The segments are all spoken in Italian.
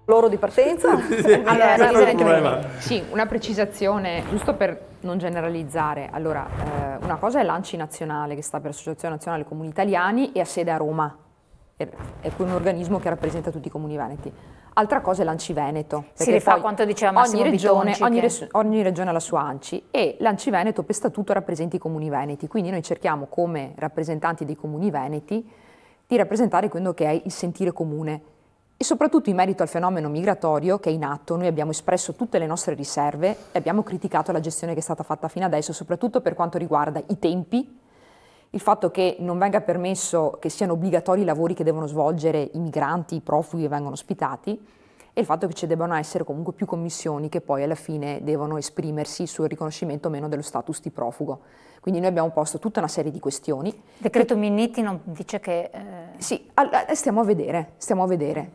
loro di partenza. Allora, sì, una precisazione, giusto per non generalizzare. Allora, una cosa è l'ANCI nazionale, che sta per Associazione Nazionale Comuni Italiani e ha sede a Roma, è un organismo che rappresenta tutti i comuni veneti. Altra cosa è l'ANCI Veneto. Si rifà a quanto diceva Massimo Bitonci. Ogni regione ha la sua ANCI e l'ANCI Veneto per statuto rappresenta i comuni veneti, quindi noi cerchiamo come rappresentanti dei comuni veneti di rappresentare quello che è il sentire comune. E soprattutto in merito al fenomeno migratorio che è in atto, noi abbiamo espresso tutte le nostre riserve e abbiamo criticato la gestione che è stata fatta fino adesso, soprattutto per quanto riguarda i tempi, il fatto che non venga permesso che siano obbligatori i lavori che devono svolgere i migranti, i profughi che vengono ospitati, e il fatto che ci debbano essere comunque più commissioni che poi alla fine devono esprimersi sul riconoscimento o meno dello status di profugo. Quindi noi abbiamo posto tutta una serie di questioni. Il decreto Minniti non dice che... Sì, stiamo a vedere.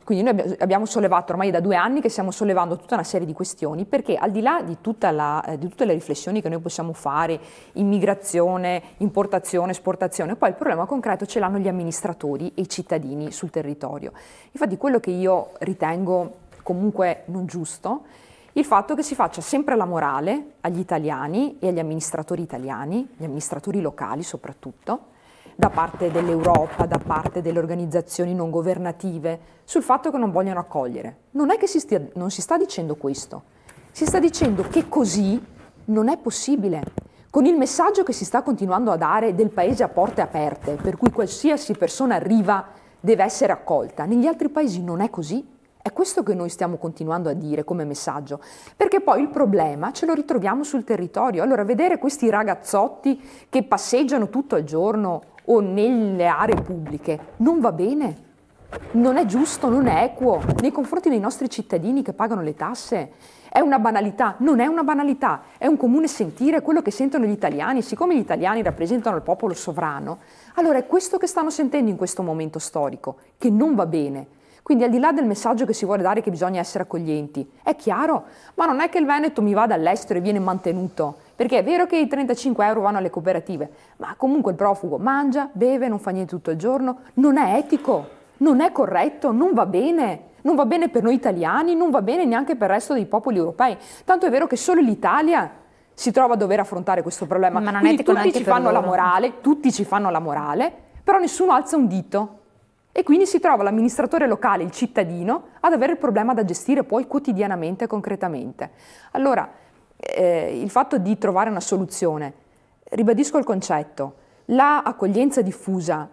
Quindi noi abbiamo sollevato ormai da 2 anni che stiamo sollevando tutta una serie di questioni, perché al di là di tutte le riflessioni che noi possiamo fare, immigrazione, importazione, esportazione, poi il problema concreto ce l'hanno gli amministratori e i cittadini sul territorio. Infatti quello che io ritengo comunque non giusto, il fatto che si faccia sempre la morale agli italiani e agli amministratori italiani, gli amministratori locali soprattutto, da parte dell'Europa, da parte delle organizzazioni non governative, sul fatto che non vogliono accogliere. Non è che non si sta dicendo questo, si sta dicendo che così non è possibile. Con il messaggio che si sta continuando a dare del paese a porte aperte, per cui qualsiasi persona arriva deve essere accolta, negli altri paesi non è così. È questo che noi stiamo continuando a dire come messaggio, perché poi il problema ce lo ritroviamo sul territorio. Allora, vedere questi ragazzotti che passeggiano tutto il giorno o nelle aree pubbliche non va bene, non è giusto, non è equo nei confronti dei nostri cittadini che pagano le tasse. È una banalità? Non è una banalità, è un comune sentire quello che sentono gli italiani. Siccome gli italiani rappresentano il popolo sovrano, allora è questo che stanno sentendo in questo momento storico, che non va bene. Quindi al di là del messaggio che si vuole dare che bisogna essere accoglienti, è chiaro, ma non è che il Veneto mi vada all'estero e viene mantenuto, perché è vero che i 35 euro vanno alle cooperative, ma comunque il profugo mangia, beve, non fa niente tutto il giorno, non è etico, non è corretto, non va bene per noi italiani, non va bene neanche per il resto dei popoli europei, tanto è vero che solo l'Italia si trova a dover affrontare questo problema. Ma non quindi è etico tutti ci fanno la morale, tutti ci fanno la morale, però nessuno alza un dito. E quindi si trova l'amministratore locale, il cittadino, ad avere il problema da gestire poi quotidianamente e concretamente. Allora, il fatto di trovare una soluzione, ribadisco il concetto, l'accoglienza diffusa,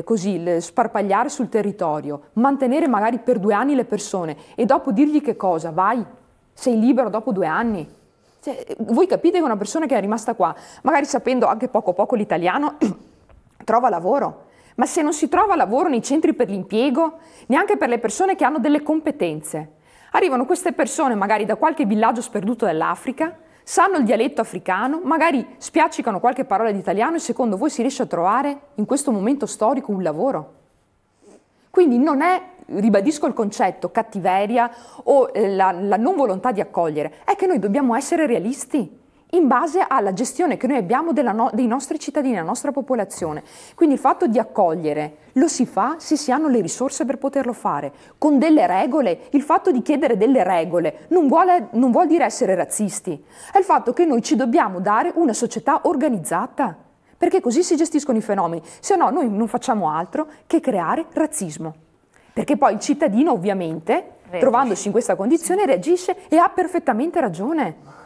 così, sparpagliare sul territorio, mantenere magari per 2 anni le persone e dopo dirgli che cosa? Vai, sei libero dopo 2 anni. Cioè, voi capite che una persona che è rimasta qua, magari sapendo anche poco l'italiano, trova lavoro. Ma se non si trova lavoro nei centri per l'impiego, neanche per le persone che hanno delle competenze, arrivano queste persone magari da qualche villaggio sperduto dell'Africa, sanno il dialetto africano, magari spiaccicano qualche parola di italiano e secondo voi si riesce a trovare in questo momento storico un lavoro? Quindi non è, ribadisco il concetto, cattiveria o la non volontà di accogliere, è che noi dobbiamo essere realisti in base alla gestione che noi abbiamo dei nostri cittadini, della nostra popolazione. Quindi il fatto di accogliere lo si fa se si hanno le risorse per poterlo fare, con delle regole. Il fatto di chiedere delle regole non vuol dire essere razzisti, è il fatto che noi ci dobbiamo dare una società organizzata, perché così si gestiscono i fenomeni, se no noi non facciamo altro che creare razzismo. Perché poi il cittadino ovviamente, trovandosi in questa condizione, reagisce e ha perfettamente ragione.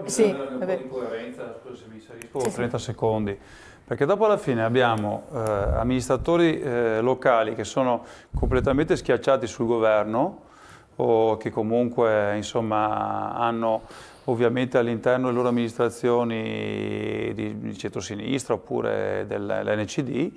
Sì, un po' di coerenza, scusa se mi inserisco 30 secondi, perché dopo alla fine abbiamo amministratori locali che sono completamente schiacciati sul governo o che comunque insomma hanno ovviamente all'interno delle loro amministrazioni di centrosinistra oppure dell'NCD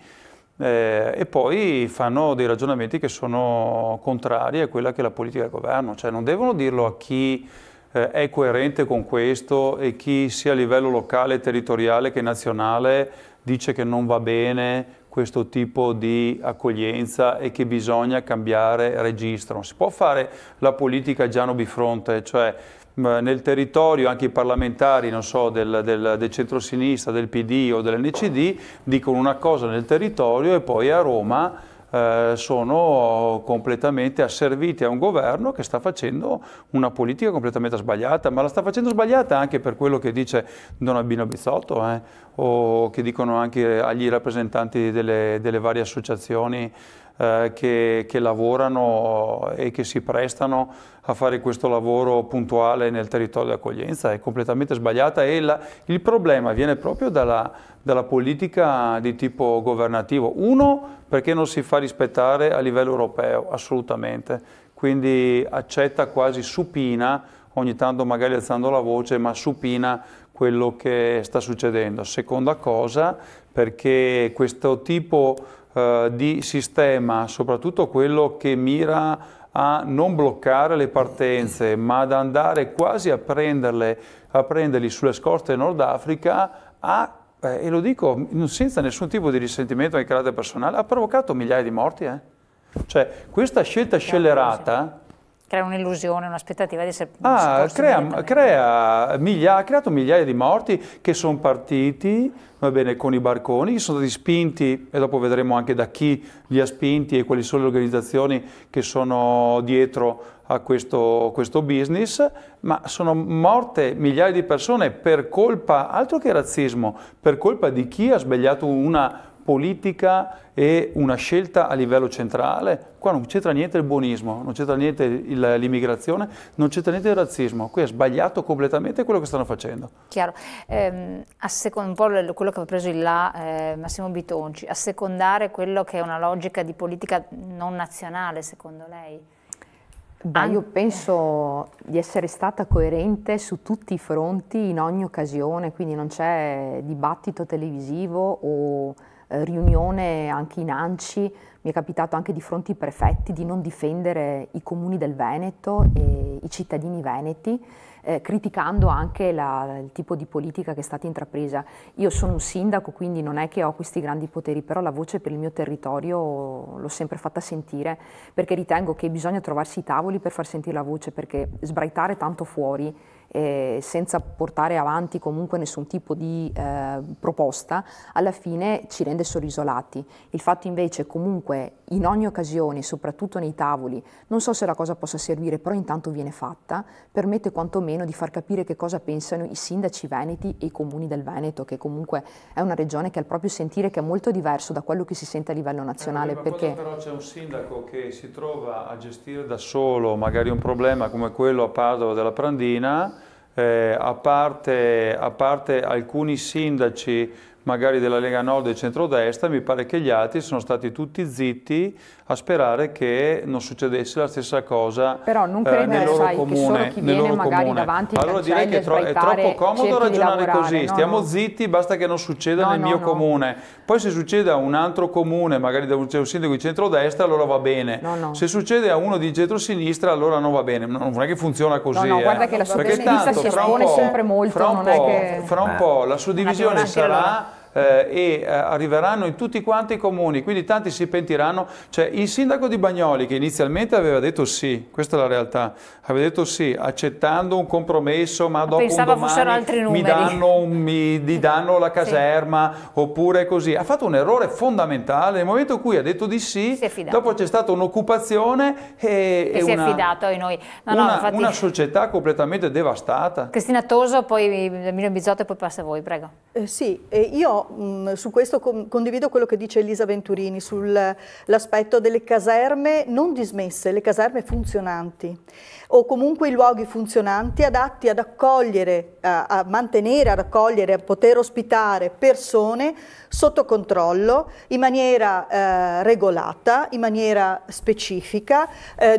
e poi fanno dei ragionamenti che sono contrari a quella che è la politica del governo, cioè non devono dirlo a chi è coerente con questo e chi sia a livello locale, territoriale che nazionale dice che non va bene questo tipo di accoglienza e che bisogna cambiare registro. Non si può fare la politica Giano bifronte, cioè nel territorio anche i parlamentari, non so, del centrosinistra, del PD o dell'NCD dicono una cosa nel territorio e poi a Roma sono completamente asserviti a un governo che sta facendo una politica completamente sbagliata, ma la sta facendo sbagliata anche per quello che dice Don Albino Bizzotto, o che dicono anche agli rappresentanti delle varie associazioni che lavorano e che si prestano a fare questo lavoro puntuale nel territorio di accoglienza. È completamente sbagliata e il problema viene proprio dalla politica di tipo governativo. Uno, perché non si fa rispettare a livello europeo, assolutamente, quindi accetta quasi supina, ogni tanto magari alzando la voce, ma supina quello che sta succedendo. Seconda cosa, perché questo tipo di sistema, soprattutto quello che mira a non bloccare le partenze, ma ad andare quasi a prenderli sulle scorte del Nord Africa, e lo dico senza nessun tipo di risentimento di carattere personale, ha provocato migliaia di morti. Cioè, questa scelta scellerata crea un'illusione, un'aspettativa di essere ha creato migliaia di morti che sono partiti, va bene, con i barconi, sono stati spinti, e dopo vedremo anche da chi li ha spinti e quali sono le organizzazioni che sono dietro a questo business, ma sono morte migliaia di persone per colpa, altro che razzismo, per colpa di chi ha sbagliato una politica e una scelta a livello centrale. Qua non c'entra niente il buonismo, non c'entra niente l'immigrazione, non c'entra niente il razzismo. Qui è sbagliato completamente quello che stanno facendo. Chiaro. Un po' quello che aveva preso il Massimo Bitonci, assecondare quello che è una logica di politica non nazionale, secondo lei? Beh, io penso di essere stata coerente su tutti i fronti in ogni occasione, quindi non c'è dibattito televisivo o riunione anche in ANCI. Mi è capitato anche di fronte ai prefetti di non difendere i comuni del Veneto e i cittadini veneti, criticando anche il tipo di politica che è stata intrapresa. Io sono un sindaco, quindi non è che ho questi grandi poteri, però la voce per il mio territorio l'ho sempre fatta sentire, perché ritengo che bisogna trovarsi i tavoli per far sentire la voce, perché sbraitare tanto fuori senza portare avanti comunque nessun tipo di proposta, alla fine ci rende solo isolati. Il fatto invece comunque in ogni occasione, soprattutto nei tavoli, non so se la cosa possa servire, però intanto viene fatta, permette quantomeno di far capire che cosa pensano i sindaci veneti e i comuni del Veneto, che comunque è una regione che ha il proprio sentire, che è molto diverso da quello che si sente a livello nazionale. Perché però c'è un sindaco che si trova a gestire da solo magari un problema come quello a Padova della Prandina, a parte alcuni sindaci magari della Lega Nord e centrodestra, mi pare che gli altri sono stati tutti zitti a sperare che non succedesse la stessa cosa nel loro comune. Che solo chi viene magari davanti allora direi che è troppo comodo ragionare così, stiamo zitti, basta che non succeda nel mio comune. Poi se succede a un altro comune, magari c'è un sindaco di centrodestra, allora va bene. Se succede a uno di centrosinistra, allora non va bene. Non è che funziona così. Guarda che la sottosinistra si espone sempre molto. Fra un po' la suddivisione sarà e arriveranno in tutti quanti i comuni, quindi tanti si pentiranno. Cioè, il sindaco di Bagnoli, che inizialmente aveva detto sì, questa è la realtà, aveva detto sì, accettando un compromesso, ma dopo un domani mi danno la caserma, oppure così. Ha fatto un errore fondamentale. Nel momento in cui ha detto di sì, dopo c'è stata un'occupazione e si è affidato a noi. Una società completamente devastata. Cristina Toso, poi Emilio Bizzotto e poi passa a voi, prego. Sì, io su questo condivido quello che dice Elisa Venturini sull'aspetto delle caserme non dismesse, le caserme funzionanti o comunque i luoghi funzionanti adatti ad accogliere, a mantenere, ad accogliere, a poter ospitare persone sotto controllo, in maniera regolata, in maniera specifica,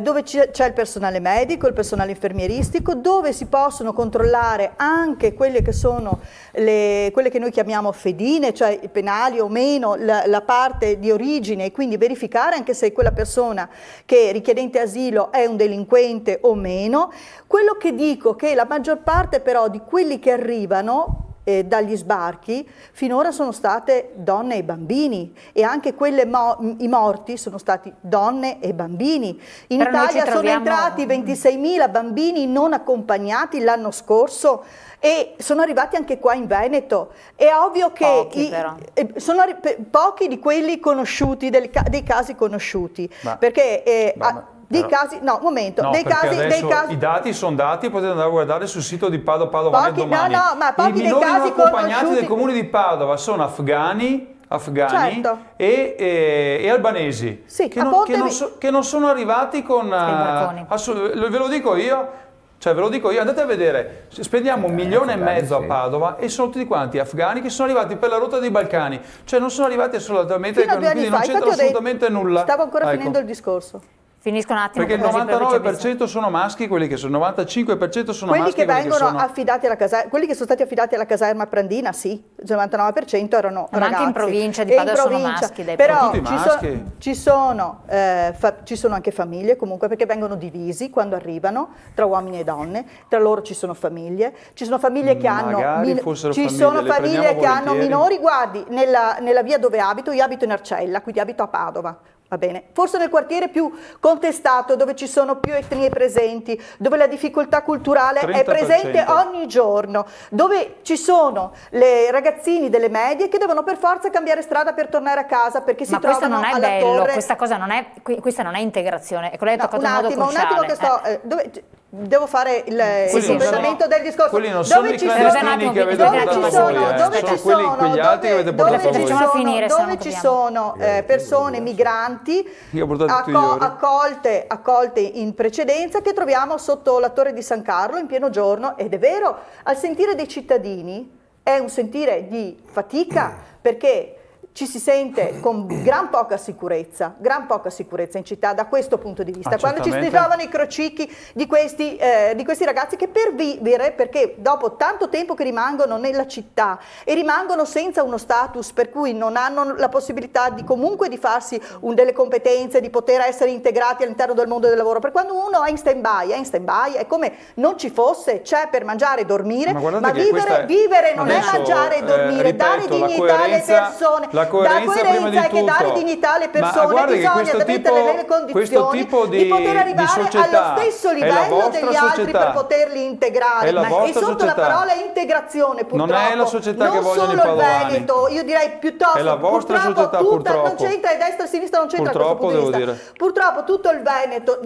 dove c'è il personale medico, il personale infermieristico, dove si possono controllare anche quelle che sono quelle che noi chiamiamo fedine, cioè penali o meno, la parte di origine, e quindi verificare anche se quella persona che è richiedente asilo è un delinquente o meno. Quello che dico che la maggior parte però di quelli che arrivano dagli sbarchi finora sono state donne e bambini, e anche i morti sono stati donne e bambini. In Italia sono entrati 26.000 bambini non accompagnati l'anno scorso e sono arrivati anche qua in Veneto. È ovvio che sono pochi di quelli conosciuti, dei casi conosciuti, perché dei casi, no, un momento, no, dei casi, i dati sono dati, potete andare a guardare sul sito di Padova domani. Ma pochi I minori dei casi non accompagnati conosciuti del comune di Padova sono afghani certo. e albanesi, sì, che non sono arrivati con... ve lo dico io. Cioè, ve lo dico io, andate a vedere, spendiamo 1,5 milioni a Padova e sono tutti quanti afghani che sono arrivati per la rotta dei Balcani, cioè non sono arrivati assolutamente, quindi non c'entra assolutamente nulla. Stavo ancora finendo il discorso. Finisco un attimo. Perché il 99% sono maschi, quelli che sono, 95% sono quelli maschi. Che vengono affidati alla caserma, quelli che sono stati affidati alla caserma Prandina, sì, il 99% erano ragazzi. Anche in provincia di Padova sono maschi. Però ci sono anche famiglie comunque, perché vengono divisi quando arrivano tra uomini e donne, tra loro ci sono famiglie che hanno minori. Guardi, nella via dove abito, io abito in Arcella, quindi abito a Padova. Va bene. Forse nel quartiere più contestato, dove ci sono più etnie presenti, dove la difficoltà culturale 30%. È presente ogni giorno, dove ci sono le ragazzini delle medie che devono per forza cambiare strada per tornare a casa perché si trovano alla torre. Ma questo non è bello, questa non è integrazione, è quello che hai toccato in modo cruciale. Un attimo che sto... devo fare il completamento del discorso. Quelli non sono i clandestini che avete portato voi, sono quegli altri che avete portato voi. Dove ci sono persone migranti accolte in precedenza, che troviamo sotto la Torre di San Carlo in pieno giorno, ed è vero, al sentire dei cittadini è un sentire di fatica, perché ci si sente con gran poca sicurezza in città da questo punto di vista. Quando ci si trovano i crocicchi di questi ragazzi che per vivere, perché dopo tanto tempo che rimangono nella città e rimangono senza uno status per cui non hanno la possibilità di comunque di farsi delle competenze, di poter essere integrati all'interno del mondo del lavoro, per quando uno è in stand-by, è come non ci fosse, c'è per mangiare e dormire, ma vivere non è mangiare e dormire, dare dignità alle persone. La coerenza prima di tutto. È che dare dignità alle persone, bisogna mettere nelle condizioni di poter arrivare allo stesso livello degli altri per poterli integrare. E sotto la parola integrazione, purtroppo, non è la società che vogliono i padovani. Il Veneto, io direi piuttosto, è la vostra società, purtroppo. Non c'entra destra e sinistra, non c'entra questo punto di vista. Purtroppo tutto il Veneto,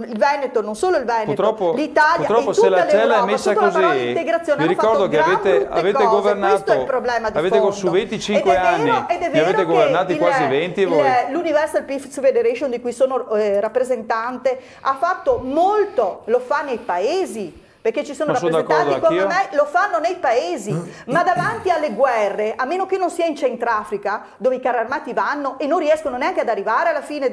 non solo il Veneto, l'Italia e tutta l'Europa, sotto la parola integrazione, vi ricordo che avete governato, su 25 anni, avete governati quasi 20 voi. L'Universal Peace Federation, di cui sono rappresentante, ha fatto molto, lo fa nei paesi, perché ci sono rappresentanti come me, lo fanno nei paesi, ma davanti alle guerre, a meno che non sia in Centrafrica, dove i carri armati vanno e non riescono neanche ad arrivare alla fine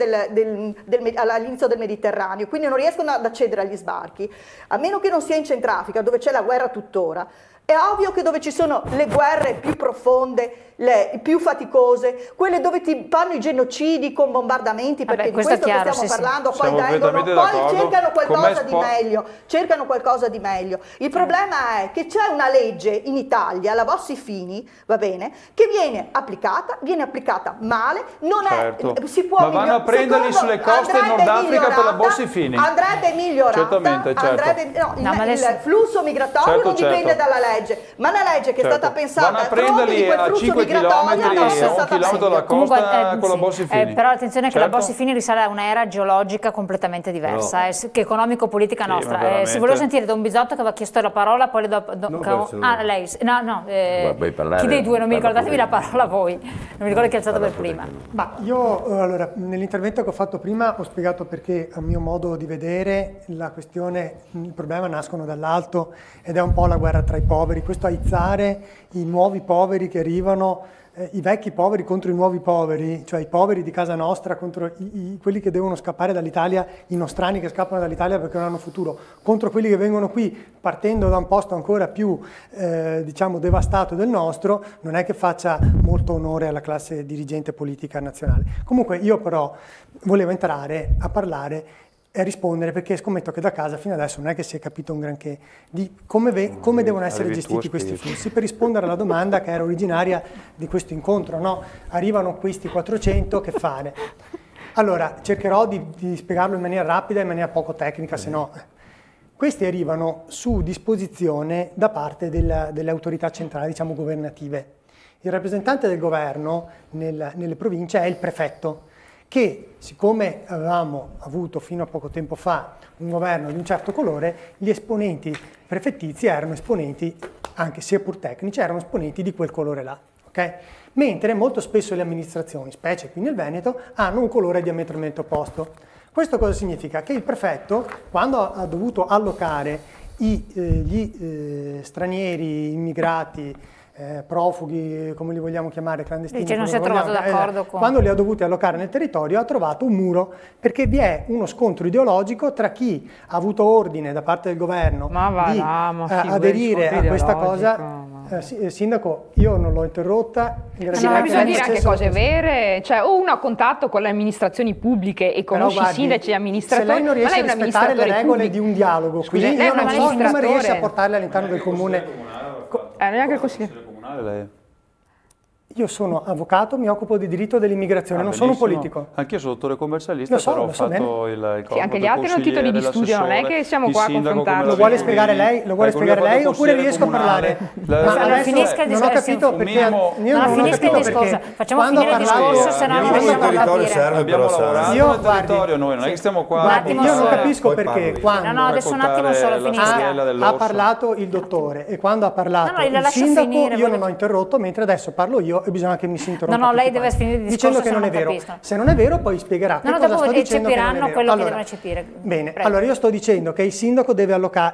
all'inizio del Mediterraneo, quindi non riescono ad accedere agli sbarchi, a meno che non sia in Centrafrica, dove c'è la guerra tuttora. È ovvio che dove ci sono le guerre più profonde, più faticose, quelle dove ti fanno i genocidi con bombardamenti, perché di questo che stiamo parlando, poi cercano qualcosa di meglio. Il problema è che c'è una legge in Italia, la Bossi-Fini, va bene, che viene applicata male, non si può ma vanno a prenderli sulle coste del Nord Africa per la Bossi-Fini. Andrebbe migliorata, certamente, il flusso migratorio non dipende dalla legge, ma la legge che è stata pensata vanno a prenderli a 5 km a 1 chilometro dalla costa con la Bossi-Fini. Però attenzione che la Bossi-Fini risale a un'era geologica completamente diversa, che economico-politica nostra. Se volevo sentire Don Bisotto che aveva chiesto la parola, poi lei. Chi dei due? Non mi ricordatevi la parola voi. Non mi ricordo chi ha alzato per prima. Ma io allora nell'intervento che ho fatto prima ho spiegato perché a mio modo di vedere il problema nascono dall'alto ed è un po' la guerra tra i poveri, questo aizzare i nuovi poveri che arrivano, i vecchi poveri contro i nuovi poveri, cioè i poveri di casa nostra contro quelli che devono scappare dall'Italia, i nostrani che scappano dall'Italia perché non hanno futuro, contro quelli che vengono qui partendo da un posto ancora più diciamo devastato del nostro, non è che faccia molto onore alla classe dirigente politica nazionale. Comunque io però volevo entrare a parlare e rispondere, perché scommetto che da casa fino adesso non è che si è capito un granché di come devono essere gestiti questi flussi, per rispondere alla domanda che era originaria di questo incontro, no? Arrivano questi 400, che fare? Allora, cercherò di spiegarlo in maniera rapida e in maniera poco tecnica, se no... Questi arrivano su disposizione da parte delle autorità centrali, diciamo governative. Il rappresentante del governo nelle province è il prefetto, che siccome avevamo avuto fino a poco tempo fa un governo di un certo colore, gli esponenti prefettizi erano esponenti, anche sia pur tecnici, erano esponenti di quel colore là. Okay? Mentre molto spesso le amministrazioni, specie qui nel Veneto, hanno un colore diametralmente opposto. Questo cosa significa? Che il prefetto, quando ha dovuto allocare gli stranieri, immigrati, profughi, come li vogliamo chiamare, clandestini, non si è trovato d'accordo con... Quando li ha dovuti allocare nel territorio ha trovato un muro, perché vi è uno scontro ideologico tra chi ha avuto ordine da parte del governo di aderire a questa cosa. Sindaco, io non l'ho interrotta. Ma bisogna dire anche cose vere, cioè o uno ha contatto con le amministrazioni pubbliche e conosce i sindaci e amministratori. Se lei non riesce a rispettare le regole di un dialogo, qui io non so come riesce a portarle all'interno del comune. Neanche il consigliere comunale lei. Io sono avvocato, mi occupo di diritto dell'immigrazione, non sono un politico. Anch'io sono dottore commercialista, però ho fatto il sì, anche gli altri hanno titoli di studio, non è che siamo qua a confrontarci. Lo vuole spiegare lei? Lo vuole spiegare lei oppure riesco a parlare? Non ho capito perché io non ho capito perché. Facciamo finire il discorso, se no non riusciamo a capire. Abbiamo lavorato nel territorio noi, non è che stiamo qua. Io non capisco perché quando no, adesso un attimo solo finisca. Ha parlato il dottore e quando ha parlato il sindaco io non ho interrotto, mentre adesso parlo io e bisogna che mi si interrompa. No, lei deve finire il discorso dicendo che non è vero. Se non è vero poi spiegherà che cosa sto dicendo che non è vero. Quello che devono eccepire. Bene, allora io sto dicendo che il sindaco deve allocare,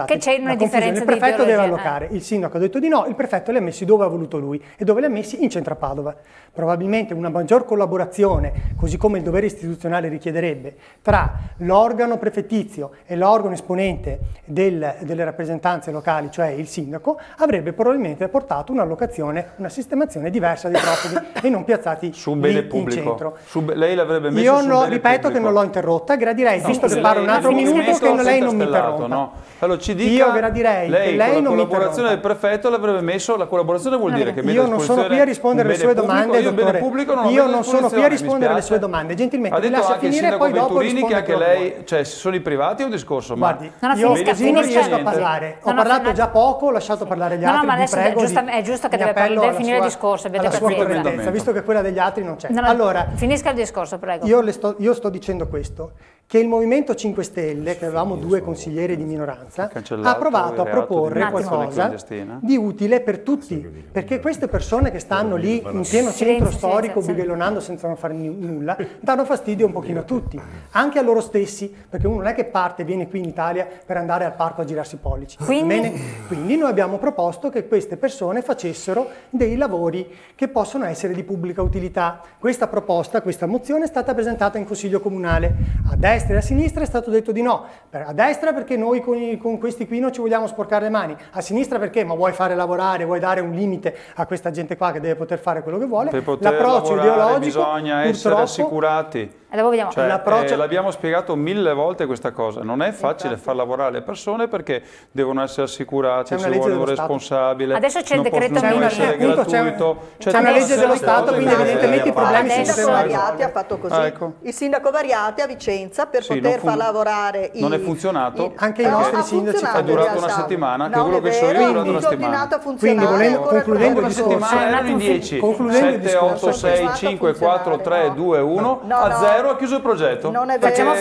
che c'è una differenza il prefetto deve allocare, il sindaco ha detto di no, il prefetto li ha messi dove ha voluto lui e dove li ha messi in centro a Padova. Probabilmente una maggior collaborazione, così come il dovere istituzionale richiederebbe, tra l'organo prefettizio e l'organo esponente delle rappresentanze locali, cioè il sindaco, avrebbe probabilmente portato un'allocazione, una sistemazione diversa dei profughi e non piazzati su un bene pubblico. Lei l'avrebbe messo io su un bene ripeto pubblico. Che non l'ho interrotta, gradirei, visto che parlo un altro minuto, che lei non mi interrompa. No? Allora ci dica, io gradirei lei che lei con la non mi collaborazione del prefetto l'avrebbe messo, la collaborazione vuol dire che io non sono qui a rispondere alle sue domande, dottore. Io non sono qui a rispondere alle sue domande, gentilmente mi lascia finire e poi dopo rispondo. Che anche lei, cioè sono i privati o un discorso? Guardi, io così non riesco a parlare. Ho parlato già poco, ho lasciato parlare gli altri, vi prego, è giusto che deve finire il discorso, alla sua correttezza, visto che quella degli altri non c'è. Allora, finisca il discorso, prego. Io sto dicendo questo, che il Movimento 5 Stelle, che avevamo 2 consiglieri di minoranza, ha provato a proporre qualcosa di utile per tutti, perché queste persone che stanno lì in pieno centro storico bighellonando senza non fare nulla, danno fastidio un pochino a tutti, anche a loro stessi, perché uno non è che parte e viene qui in Italia per andare al parco a girarsi i pollici. Quindi noi abbiamo proposto che queste persone facessero dei lavori che possono essere di pubblica utilità. Questa proposta, questa mozione è stata presentata in Consiglio Comunale. A destra e a sinistra è stato detto di no. A destra perché noi con questi qui non ci vogliamo sporcare le mani. A sinistra perché? Ma vuoi fare lavorare, vuoi dare un limite a questa gente qua che deve poter fare quello che vuole. Per poter l'approccio ideologico bisogna essere assicurati. L'abbiamo spiegato 1000 volte questa cosa, non è facile far lavorare le persone perché devono essere assicurate, ci vuole un responsabile, adesso c'è il decreto non possono essere gratuito. C'è una legge dello Stato, quindi evidentemente i problemi si sono Variati ha fatto così. Il sindaco Variati a Vicenza per poter far lavorare non è funzionato, anche i nostri sindaci è durato una settimana, che quello che so io è durato una settimana. Quindi concludendo il discorso, erano in 10, 7, 8, 6, 5, 4, 3, 2, 1, a 0 ha chiuso il progetto. Facciamo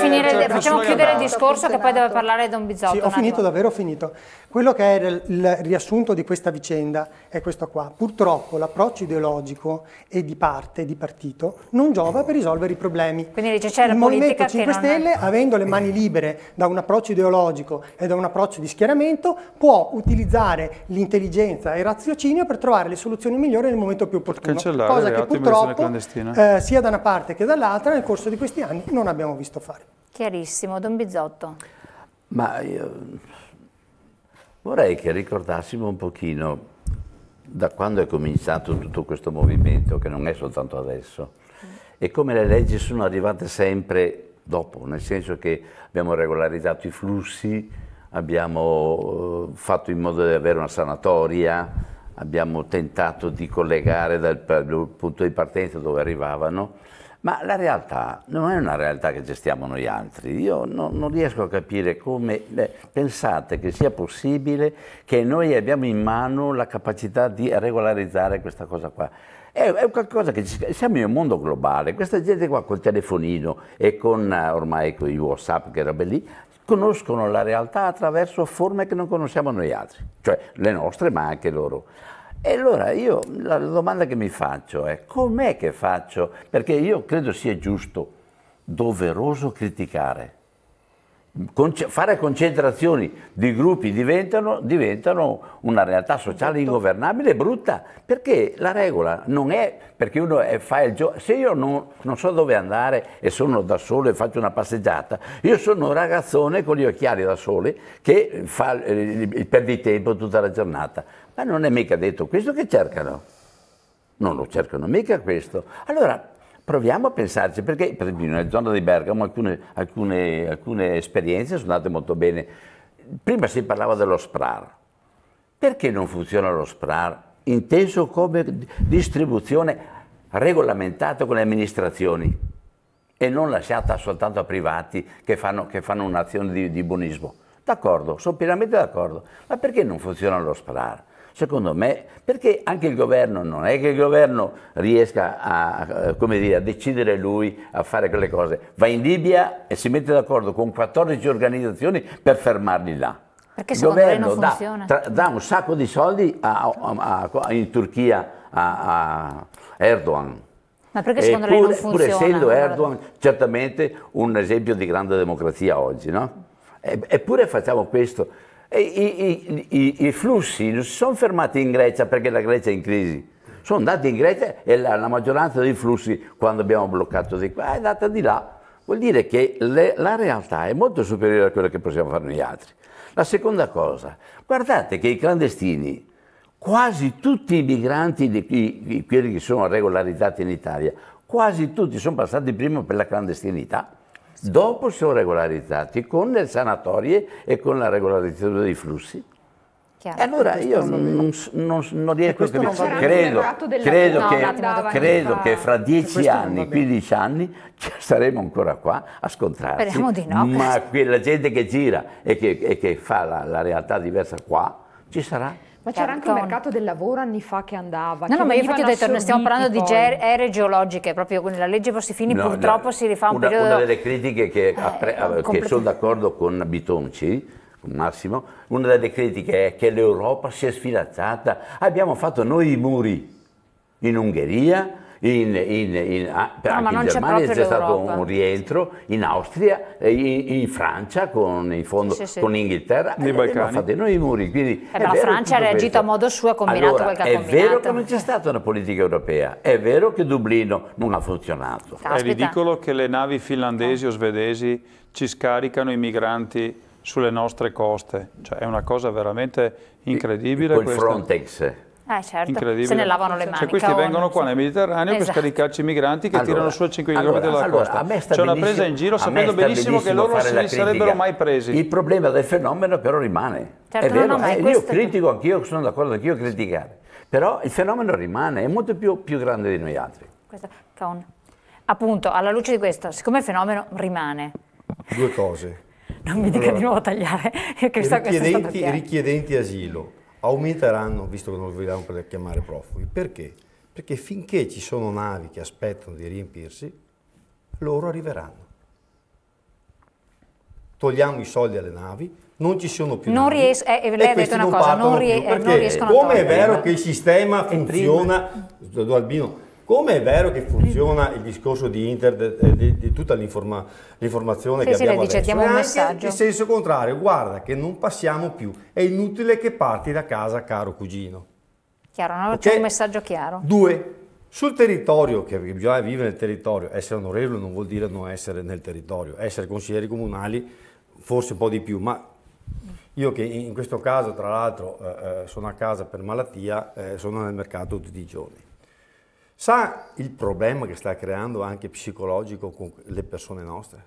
chiudere il discorso che poi deve parlare Don Bizzotto. Sì, ho finito, davvero ho finito. Quello che è il riassunto di questa vicenda è questo qua. Purtroppo l'approccio ideologico e di parte, di partito, non giova per risolvere i problemi. Quindi dice c'è la politica che il Movimento 5 Stelle, avendo le mani libere da un approccio ideologico e da un approccio di schieramento, può utilizzare l'intelligenza e il raziocinio per trovare le soluzioni migliori nel momento più opportuno. Cosa che purtroppo sia da una parte che dall'altra nel corso di questi anni non abbiamo visto fare. Chiarissimo. Don Bizzotto. Ma io vorrei che ricordassimo un pochino da quando è cominciato tutto questo movimento, che non è soltanto adesso, e come le leggi sono arrivate sempre dopo, nel senso che abbiamo regolarizzato i flussi, abbiamo fatto in modo di avere una sanatoria, abbiamo tentato di collegare dal punto di partenza dove arrivavano, ma la realtà non è una realtà che gestiamo noi altri. Io non riesco a capire come pensate che sia possibile che noi abbiamo in mano la capacità di regolarizzare questa cosa qua. È qualcosa che siamo in un mondo globale, questa gente qua col telefonino e ormai con i WhatsApp, che robe lì, conoscono la realtà attraverso forme che non conosciamo noi altri, cioè le nostre ma anche loro. E allora io la domanda che mi faccio è: com'è che faccio? Perché io credo sia giusto, doveroso criticare. Fare concentrazioni di gruppi diventano una realtà sociale ingovernabile e brutta, perché la regola non è perché uno fa il gioco. Se io non so dove andare e sono da solo e faccio una passeggiata, io sono un ragazzone con gli occhiali da sole che fa il perditempo tutta la giornata, ma non è mica detto questo che cercano, non lo cercano mica questo. Allora proviamo a pensarci, perché per esempio nella zona di Bergamo alcune esperienze sono andate molto bene. Prima si parlava dello SPRAR. Perché non funziona lo SPRAR inteso come distribuzione regolamentata con le amministrazioni e non lasciata soltanto a privati che fanno un'azione di buonismo? D'accordo, sono pienamente d'accordo, ma perché non funziona lo SPRAR? Secondo me, perché anche il governo, non è che il governo riesca a decidere lui a fare quelle cose. Va in Libia e si mette d'accordo con 14 organizzazioni per fermarli là. Perché il governo dà un sacco di soldi in Turchia a Erdogan. Ma perché secondo lei non funziona? Pur essendo Erdogan certamente un esempio di grande democrazia oggi, no? Eppure facciamo questo. I flussi non si sono fermati in Grecia perché la Grecia è in crisi, sono andati in Grecia e la maggioranza dei flussi, quando abbiamo bloccato di qua, è andata di là. Vuol dire che la realtà è molto superiore a quello che possiamo fare noi altri. La seconda cosa, guardate che i clandestini, quasi tutti i migranti, quelli che sono regolarizzati in Italia, quasi tutti sono passati prima per la clandestinità. Dopo sono regolarizzati con le sanatorie e con la regolarizzazione dei flussi. Chiaro. E allora io non riesco a capire. Credo che fra 10 anni, 15 anni saremo ancora qua a scontrarci. Speriamo di no. Ma quella gente che gira e che fa la realtà diversa qua, ci sarà. Ma c'era anche un mercato del lavoro anni fa che andava. No, ma io infatti ho detto, ne stiamo parlando di aree geologiche, proprio con la legge Bossi-Fini purtroppo si rifà un periodo... Una delle critiche che sono d'accordo con Bitonci, con Massimo, una delle critiche è che l'Europa si è sfilacciata. Abbiamo fatto noi i muri in Ungheria, anche in Germania c'è stato un rientro, in Austria, in Francia in fondo con Inghilterra, abbiamo fatto noi i muri. Quindi la Francia ha reagito a modo suo, ha combinato quel che ha combinato. È vero che non c'è stata una politica europea, è vero che Dublino non ha funzionato. È ridicolo che le navi finlandesi o svedesi ci scaricano i migranti sulle nostre coste, cioè è una cosa veramente incredibile. Con Frontex. Certo, se ne lavano le mani. Cioè questi vengono qua nel Mediterraneo per scaricarci i migranti che tirano su a 5 km dalla costa. C'è una presa in giro sapendo benissimo che loro non se li sarebbero mai presi. Il problema del fenomeno però rimane. Certo, è vero, io critico anch'io, sono d'accordo anch'io a criticare, però il fenomeno rimane, è molto più grande di noi altri. Appunto, alla luce di questo, siccome il fenomeno rimane... Due cose. Non mi dica di nuovo tagliare. I richiedenti asilo aumenteranno, visto che non lo vogliamo per chiamare profughi. Perché? Perché finché ci sono navi che aspettano di riempirsi, loro arriveranno. Togliamo i soldi alle navi, non ci sono più navi. Lei ha detto una cosa, non riescono a come è vero che il sistema funziona, Albino, come è vero che funziona il discorso di tutta l'informazione che abbiamo adesso, diamo un messaggio. In senso contrario, guarda che non passiamo più, è inutile che parti da casa, caro cugino. Chiaro, no? C'è un messaggio chiaro. 2. Sul territorio, che bisogna vivere nel territorio, essere onorevole non vuol dire non essere nel territorio, essere consiglieri comunali forse un po' di più, ma io che in questo caso tra l'altro sono a casa per malattia, sono nel mercato tutti i giorni. Sa il problema che sta creando anche psicologico con le persone nostre?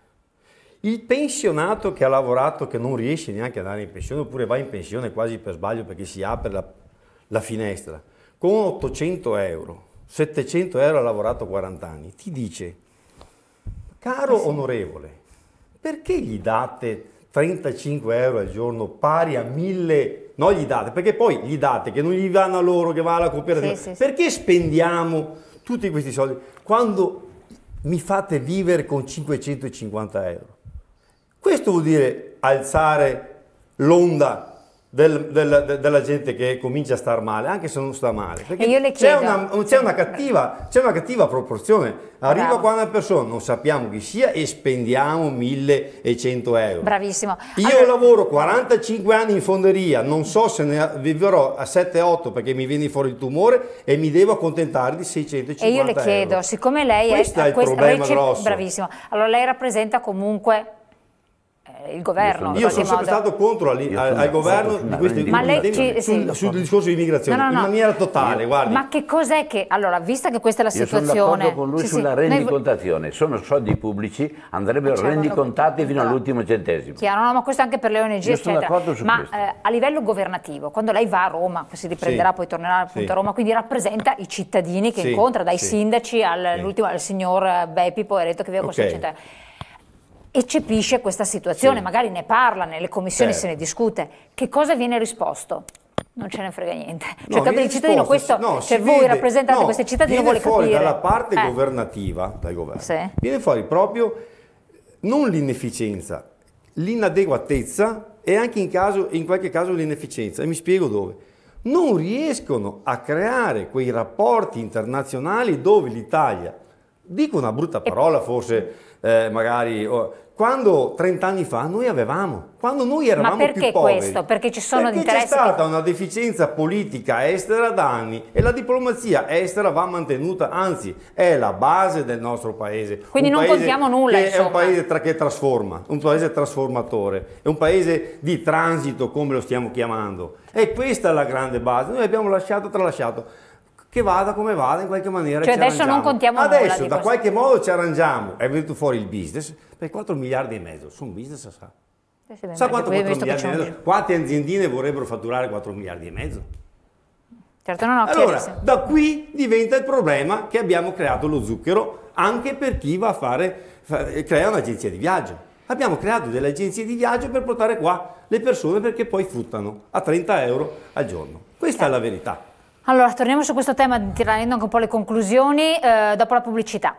Il pensionato che ha lavorato, che non riesce neanche ad andare in pensione, oppure va in pensione quasi per sbaglio perché si apre la finestra, con 800 euro, 700 euro ha lavorato 40 anni, ti dice, caro onorevole, perché gli date 35 euro al giorno pari a 1000, non gli date, perché poi gli date che non gli vanno a loro, che va alla cooperativa, perché spendiamo tutti questi soldi quando mi fate vivere con 550 euro? Questo vuol dire alzare l'onda della gente che comincia a star male, anche se non sta male. Perché io le chiedo, c'è una cattiva proporzione. Arriva qua una persona, non sappiamo chi sia, e spendiamo 1100 euro. Bravissimo. Io lavoro 45 anni in fonderia, non so se ne vivrò a 7-8 perché mi viene fuori il tumore e mi devo accontentare di 650 euro. E io le chiedo, siccome lei questo è il problema grosso. Bravissimo. Allora lei rappresenta comunque il governo. Io sono sempre stato contro al governo di questi sul discorso di immigrazione, in maniera totale, guardi. Ma che cos'è che, allora, vista che questa è la situazione... Io sono d'accordo con lui sulla rendicontazione, sono soldi pubblici, andrebbero rendicontati fino all'ultimo centesimo. Chiaro, no, ma questo anche per le ONG, io sono d'accordo su questo. A livello governativo, quando lei va a Roma, si riprenderà, poi tornerà appunto a Roma, quindi rappresenta i cittadini che incontra, dai sindaci all'ultimo, al signor Beppi, poveretto, che vive con 600 euro. Eccepisce questa situazione, magari ne parla, nelle commissioni se ne discute. Che cosa viene risposto? Non ce ne frega niente. Cioè, capire il cittadino, questo, cioè voi rappresentate questi cittadini, vuole capire. Viene fuori dalla parte governativa, dal governo, viene fuori proprio non l'inefficienza, l'inadeguatezza e anche in qualche caso l'inefficienza. E mi spiego dove. Non riescono a creare quei rapporti internazionali dove l'Italia, dico una brutta parola forse, magari quando 30 anni fa noi avevamo, quando noi eravamo più poveri. Ma perché questo? Perché ci sono interessi. C'è stata una deficienza politica estera da anni e la diplomazia estera va mantenuta, anzi è la base del nostro paese. Quindi non contiamo nulla. È un paese che trasforma, un paese trasformatore, è un paese di transito, come lo stiamo chiamando. E questa è la grande base. Noi abbiamo tralasciato. Che vada come vada, in qualche maniera ci arrangiamo. Adesso non contiamo nulla. Adesso da qualche modo ci arrangiamo. È venuto fuori il business per 4 miliardi e mezzo. Sono business, sa quanto 4 miliardi e mezzo? Quante aziendine vorrebbero fatturare 4 miliardi e mezzo? Certo, non ho allora, da qui diventa il problema che abbiamo creato lo zucchero anche per chi va a crea un'agenzia di viaggio. Abbiamo creato delle agenzie di viaggio per portare qua le persone perché poi fruttano a 30 euro al giorno. Questa è la verità. Allora, torniamo su questo tema, tirando anche un po' le conclusioni, dopo la pubblicità.